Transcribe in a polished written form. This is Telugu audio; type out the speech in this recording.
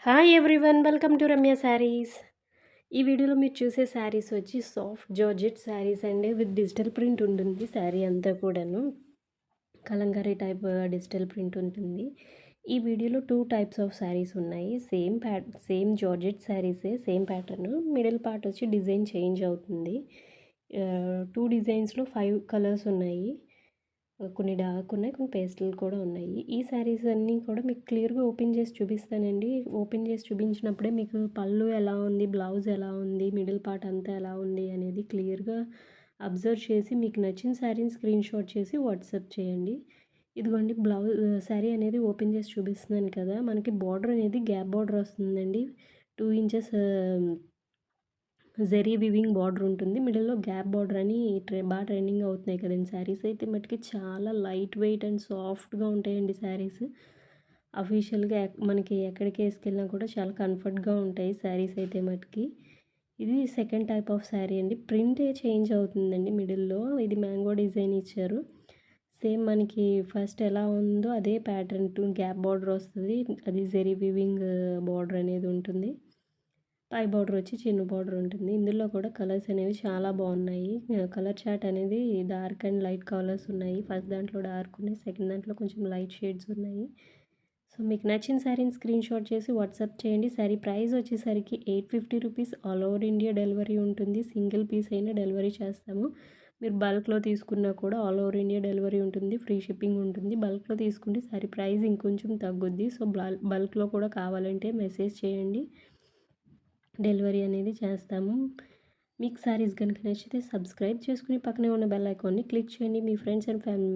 Hi everyone, welcome to Ramya saris. ఈ వీడియోలో మీరు చూసే శారీస్ వచ్చి సాఫ్ట్ జార్జెట్ శారీస్ అండి. విత్ డిజిటల్ ప్రింట్ ఉంటుంది శారీ అంతా కూడాను. కలంకారీ టైప్ డిజిటల్ ప్రింట్ ఉంటుంది. ఈ వీడియోలో 2 టైప్స్ ఆఫ్ శారీస్ ఉన్నాయి. సేమ్ జార్జెట్ శారీసే, సేమ్ ప్యాటర్న్. మిడిల్ పార్ట్ వచ్చి డిజైన్ చేంజ్ అవుతుంది. 2 డిజైన్స్లో 5 కలర్స్ ఉన్నాయి. కొన్ని డార్క్ ఉన్నాయి, కొన్ని పేస్టల్ కూడా ఉన్నాయి. ఈ శారీస్ అన్నీ కూడా మీకు క్లియర్గా ఓపెన్ చేసి చూపిస్తానండి. ఓపెన్ చేసి చూపించినప్పుడే మీకు పళ్ళు ఎలా ఉంది, బ్లౌజ్ ఎలా ఉంది, మిడిల్ పార్ట్ అంతా ఎలా ఉంది అనేది క్లియర్గా అబ్జర్వ్ చేసి మీకు నచ్చిన శారీని స్క్రీన్ షాట్ చేసి వాట్సాప్ చేయండి. ఇదిగోండి శారీ అనేది ఓపెన్ చేసి చూపిస్తున్నాను కదా, మనకి బార్డర్ అనేది గ్యాప్ బార్డర్ వస్తుందండి. 2 ఇంచెస్ జరీ వివింగ్ బార్డర్ ఉంటుంది. మిడిల్‌లో గ్యాప్ బార్డర్ అని బాగా ట్రెండింగ్ అవుతున్నాయి కదండీ శారీస్. అయితే మటికి చాలా లైట్ వెయిట్ అండ్ సాఫ్ట్‌గా ఉంటాయండి శారీస్. అఫీషియల్‌గా మనకి ఎక్కడికి ఏసుకెళ్ళినా కూడా చాలా కంఫర్ట్‌గా ఉంటాయి శారీస్ అయితే మటికి. ఇది సెకండ్ టైప్ ఆఫ్ శారీ అండి. ప్రింటే చేంజ్ అవుతుందండి మిడిల్‌లో. ఇది మ్యాంగో డిజైన్ ఇచ్చారు. సేమ్ మనకి ఫస్ట్ ఎలా ఉందో అదే ప్యాటర్న్ గ్యాప్ బార్డర్ వస్తది. అది జరీ వివింగ్ బార్డర్ అనేది ఉంటుంది. పై బార్డర్ వచ్చి చిన్న బార్డర్ ఉంటుంది. ఇందులో కూడా కలర్స్ అనేవి చాలా బాగున్నాయి. కలర్ చార్ట్ అనేది డార్క్ అండ్ లైట్ కలర్స్ ఉన్నాయి. ఫస్ట్ దాంట్లో డార్క్ ఉన్నాయి, సెకండ్ దాంట్లో కొంచెం లైట్ షేడ్స్ ఉన్నాయి. సో మీకు నచ్చిన శారీని స్క్రీన్ షాట్ చేసి వాట్సాప్ చేయండి. శారీ ప్రైస్ వచ్చేసరికి 850 rupees. All over India delivery ఉంటుంది. సింగిల్ పీస్ అయినా డెలివరీ చేస్తాము. మీరు బల్క్లో తీసుకున్నా కూడా ఆల్ ఓవర్ ఇండియా డెలివరీ ఉంటుంది. ఫ్రీ షిప్పింగ్ ఉంటుంది. బల్క్లో తీసుకుంటే శారీ ప్రైస్ ఇంకొంచెం తగ్గుద్ది. సో బల్క్లో కూడా కావాలంటే మెసేజ్ చేయండి, డెలివరీ అనేది చేస్తాము. మీకు శారీస్ కనుక నచ్చితే సబ్స్క్రైబ్ చేసుకుని పక్కనే ఉన్న బెల్ ఐకాన్ని క్లిక్ చేయండి. మీ ఫ్రెండ్స్ అండ్ ఫ్యామిలీ